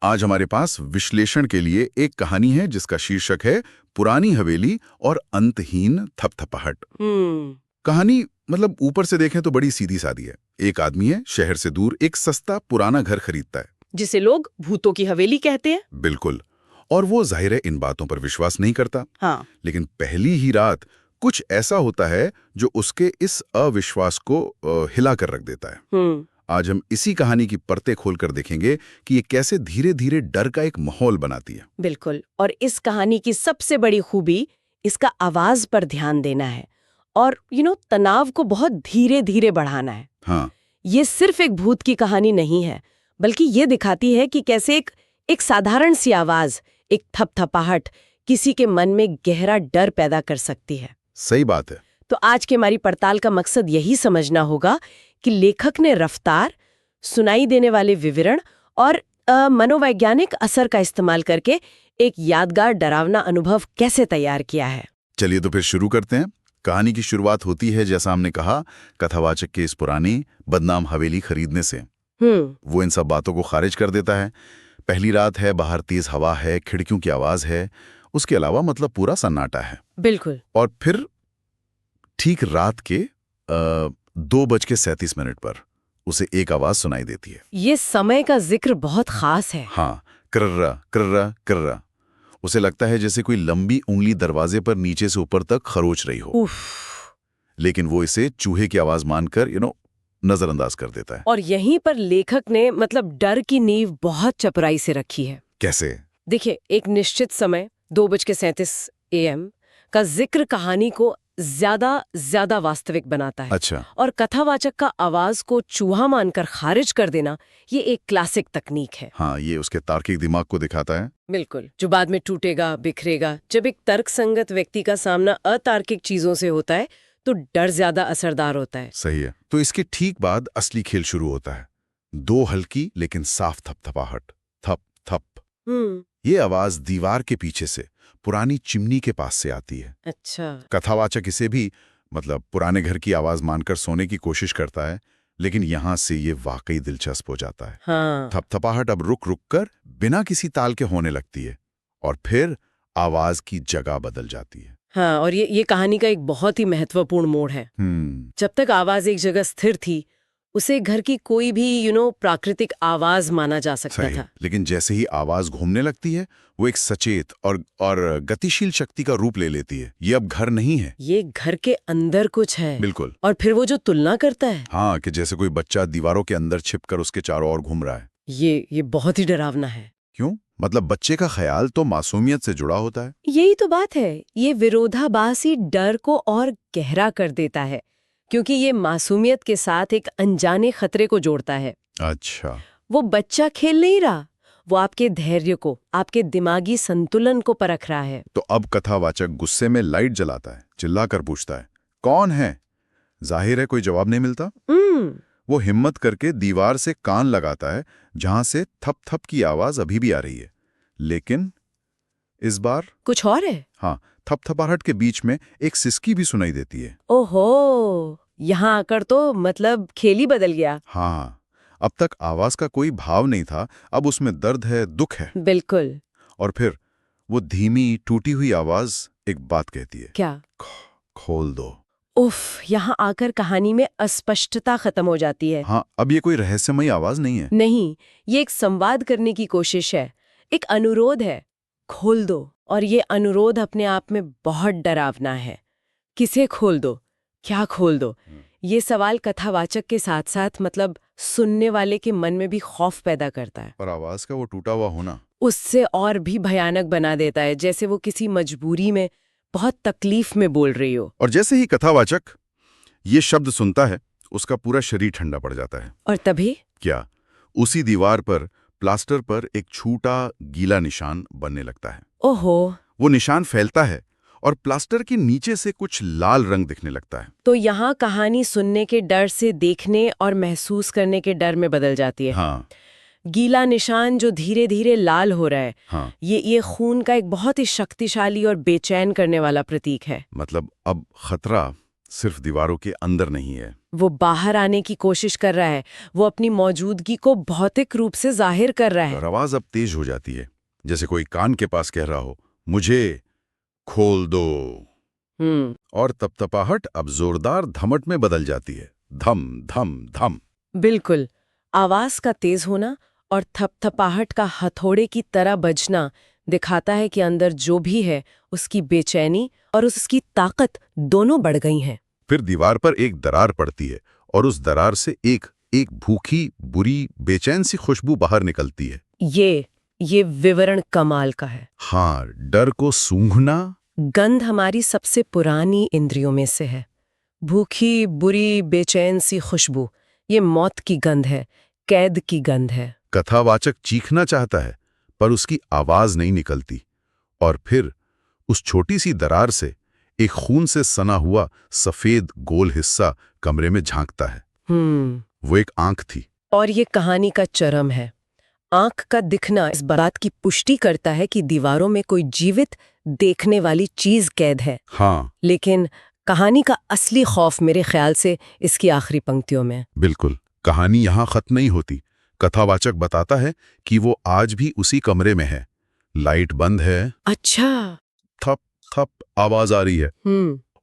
आज हमारे पास विश्लेषण के लिए एक कहानी है जिसका शीर्षक है पुरानी हवेली और अंतहीन थपथपाहट। कहानी मतलब ऊपर से देखें तो बड़ी सीधी सादी है। एक आदमी है, शहर से दूर एक सस्ता पुराना घर खरीदता है, जिसे लोग भूतों की हवेली कहते हैं। बिल्कुल। और वो जाहिर है इन बातों पर विश्वास नहीं करता। हाँ। लेकिन पहली ही रात कुछ ऐसा होता है जो उसके इस अविश्वास को हिला कर रख देता है। आज हम इसी कहानी की परतें खोलकर देखेंगे कि ये कैसे धीरे धीरे डर का एक माहौल बनाती है। बिल्कुल। और इस कहानी की सबसे बड़ी खूबी इसका आवाज पर ध्यान देना है और तनाव को बहुत धीरे धीरे बढ़ाना है। हाँ। ये सिर्फ एक भूत की कहानी नहीं है, बल्कि ये दिखाती है कि कैसे एक साधारण सी आवाज, एक थपथपाहट किसी के मन में गहरा डर पैदा कर सकती है। सही बात है। तो आज की हमारी पड़ताल का मकसद यही समझना होगा कि लेखक ने रफ्तार, सुनाई देने वाले विवरण और मनोवैज्ञानिक असर का इस्तेमाल करके एक यादगार डरावना अनुभव कैसे तैयार किया है। चलिए तो फिर शुरू करते हैं। कहानी की शुरुआत होती है, जैसा हमने कहा, कथावाचक के इस पुरानी बदनाम हवेली खरीदने से। वो इन सब बातों को खारिज कर देता है। पहली रात है, बाहर तेज हवा है, खिड़कियों की आवाज है, उसके अलावा मतलब पूरा सन्नाटा है। बिल्कुल। और फिर ठीक रात के 2:37 पर उसे एक आवाज सुनाई देती है। ये समय का जिक्र बहुत खास है। हाँ, कर्रा कर्रा कर्रा। उसे लगता है जैसे कोई लंबी उंगली दरवाजे पर नीचे से ऊपर तक खरोच रही हो। लेकिन वो इसे चूहे की आवाज मानकर नजरअंदाज कर देता है। और यहीं पर लेखक ने मतलब डर की नींव बहुत चपराई से रखी है। कैसे? देखिए, एक निश्चित समय 2:37 AM का जिक्र कहानी को ज्यादा वास्तविक बनाता है। अच्छा। और कथावाचक का आवाज को चूहा मानकर खारिज कर देना, ये एक क्लासिक तकनीक है। हाँ, ये उसके तार्किक दिमाग को दिखाता है। बिल्कुल, जो बाद में टूटेगा, बिखरेगा। जब एक तर्कसंगत व्यक्ति का सामना अतार्किक चीजों से होता है तो डर ज्यादा असरदार होता है। सही है। तो इसके ठीक बाद असली खेल शुरू होता है। 2 हल्की लेकिन साफ थपथपाहट। थप थप। ये आवाज दीवार के पीछे से, पुरानी चिमनी के पास से आती है। अच्छा। कथावाचक इसे भी मतलब पुराने घर की आवाज मानकर सोने की कोशिश करता है, लेकिन यहाँ से ये वाकई दिलचस्प हो जाता है। हाँ। थपथपाहट अब रुक रुक कर बिना किसी ताल के होने लगती है और फिर आवाज की जगह बदल जाती है। हाँ, और ये कहानी का एक बहुत ही महत्वपूर्ण मोड़ है। जब तक आवाज एक जगह स्थिर थी, उसे घर की कोई भी प्राकृतिक आवाज माना जा सकता था। लेकिन जैसे ही आवाज घूमने लगती है, वो एक सचेत और गतिशील शक्ति का रूप ले लेती है। ये अब घर नहीं है, ये घर के अंदर कुछ है। बिल्कुल। और फिर वो जो तुलना करता है, हाँ, कि जैसे कोई बच्चा दीवारों के अंदर छिपकर उसके चारों ओर घूम रहा है। ये बहुत ही डरावना है। क्यों? मतलब बच्चे का ख्याल तो मासूमियत से जुड़ा होता है। यही तो बात है। ये विरोधाभासी डर को और गहरा कर देता है, क्योंकि ये मासूमियत के साथ एक अनजाने खतरे को जोड़ता है। अच्छा। वो बच्चा खेल नहीं रहा, वो आपके धैर्य को, आपके दिमागी संतुलन को परख रहा है। तो अब कथावाचक गुस्से में लाइट जलाता है, चिल्लाकर पूछता है, कौन है? जाहिर है कोई जवाब नहीं मिलता। वो हिम्मत करके दीवार से कान लगाता है, जहां से थप थप की आवाज अभी भी आ रही है। लेकिन इस बार कुछ और है। हाँ, थपथपाहट के बीच में एक सिसकी भी सुनाई देती है। ओहो, यहाँ आकर तो मतलब खेल ही बदल गया। हाँ, अब तक आवाज का कोई भाव नहीं था, अब उसमें दर्द है, दुख है। बिल्कुल। और फिर वो धीमी टूटी हुई आवाज एक बात कहती है। क्या? खोल दो। उफ, यहाँ आकर कहानी में अस्पष्टता खत्म हो जाती है। हाँ, अब ये कोई रहस्यमयी आवाज नहीं है। नहीं, ये एक संवाद करने की कोशिश है, एक अनुरोध है, खोल दो। और ये अनुरोध अपने आप में बहुत डरावना है। किसे खोल दो? क्या खोल दो? ये सवाल कथावाचक के साथ साथ मतलब सुनने वाले के मन में भी खौफ पैदा करता है। और आवाज का वो टूटा हुआ होना उससे और भी भयानक बना देता है, जैसे वो किसी मजबूरी में, बहुत तकलीफ में बोल रही हो। और जैसे ही कथावाचक ये शब्द सुनता है, उसका पूरा शरीर ठंडा पड़ जाता है। और तभी क्या? उसी दीवार पर, प्लास्टर पर एक छोटा गीला निशान बनने लगता है। ओहो। वो निशान फैलता है और प्लास्टर के नीचे से कुछ लाल रंग दिखने लगता है। तो यहाँ कहानी सुनने के डर से देखने और महसूस करने के डर में बदल जाती है। हाँ। गीला निशान जो धीरे धीरे लाल हो रहा है। हाँ। ये खून का एक बहुत ही शक्तिशाली और बेचैन करने वाला प्रतीक है। मतलब अब खतरा सिर्फ दीवारों के अंदर नहीं है। वो बाहर आने की कोशिश कर रहा है, वो अपनी मौजूदगी को भौतिक रूप से जाहिर कर रहा है। और आवाज अब तेज हो जाती है, जैसे कोई कान के पास कह रहा हो, मुझे खोल दो। और तपतपाहट अब जोरदार धमट में बदल जाती है, धम धम धम। बिल्कुल, आवाज का तेज होना और थपथपाहट का हथौड़े की तरह बजना दिखाता है कि अंदर जो भी है उसकी बेचैनी और उसकी ताकत दोनों बढ़ गई हैं। फिर दीवार पर एक दरार पड़ती है और उस दरार से एक भूखी, बुरी, बेचैन सी खुशबू बाहर निकलती है। ये विवरण कमाल का है। हाँ, डर को सूंघना। गंध हमारी सबसे पुरानी इंद्रियों में से है। भूखी, बुरी, बेचैन सी खुशबू, ये मौत की गंध है, कैद की गंध है। कथावाचक चीखना चाहता है पर उसकी आवाज नहीं निकलती। और फिर उस छोटी सी दरार से एक खून से सना हुआ सफेद गोल हिस्सा कमरे में झांकता है। वो एक आंख थी। और ये कहानी का चरम है। आंख का दिखना इस बात की पुष्टि करता है कि दीवारों में कोई जीवित देखने वाली चीज कैद है। हाँ, लेकिन कहानी का असली खौफ मेरे ख्याल से इसकी आखिरी पंक्तियों में। बिल्कुल, कहानी यहाँ खत्म नहीं होती। कथावाचक बताता है कि वो आज भी उसी कमरे में है, लाइट बंद है। अच्छा। थप थप आवाज आ रही है।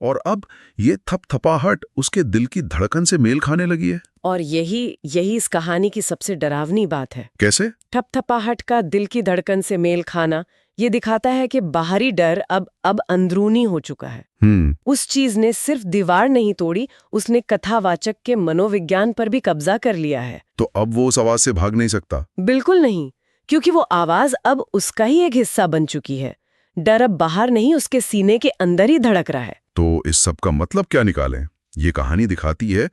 और अब ये थपथपाहट उसके दिल की धड़कन से मेल खाने लगी है। और यही इस कहानी की सबसे डरावनी बात है। कैसे? थपथपाहट का दिल की धड़कन से मेल खाना ये दिखाता है कि बाहरी डर अब अंदरूनी हो चुका है। उस चीज ने सिर्फ दीवार नहीं तोड़ी, उसने कथावाचक के मनोविज्ञान पर भी कब्जा कर लिया है। तो अब वो उस आवाज से भाग नहीं सकता? बिल्कुल नहीं, क्योंकि वो आवाज अब उसका ही एक हिस्सा बन चुकी है। डर अब बाहर नहीं, उसके सीने के अंदर ही धड़क रहा है। तो इस सब का मतलब क्या निकालें? ये कहानी दिखाती है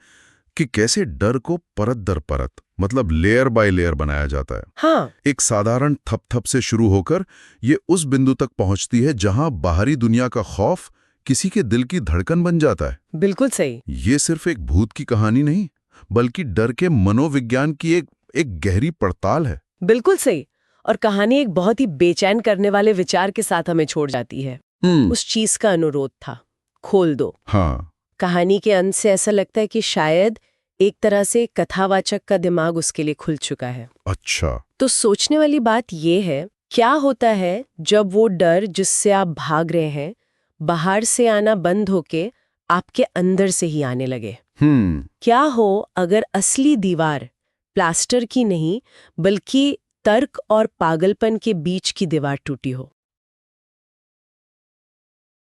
कि कैसे डर को परत दर परत, मतलब लेयर बाय लेयर बनाया जाता है। हाँ। एक साधारण थप थप से शुरू होकर ये उस बिंदु तक पहुंचती है जहां बाहरी दुनिया का खौफ किसी के दिल की धड़कन बन जाता है। बिल्कुल सही। ये सिर्फ एक भूत की कहानी नहीं, बल्कि डर के मनोविज्ञान की एक गहरी पड़ताल है। बिल्कुल सही। और कहानी एक बहुत ही बेचैन करने वाले विचार के साथ हमें छोड़ जाती है। उस चीज का अनुरोध था, खोल दो। हाँ। कहानी के अंत से ऐसा लगता है कि शायद एक तरह से कथावाचक का दिमाग उसके लिए खुल चुका है। अच्छा। तो सोचने वाली बात ये है, क्या होता है जब वो डर जिससे आप भाग रहे हैं बाहर से आना बंद होके आपके अंदर से ही आने लगे? क्या हो अगर असली दीवार प्लास्टर की नहीं बल्कि तर्क और पागलपन के बीच की दीवार टूटी हो?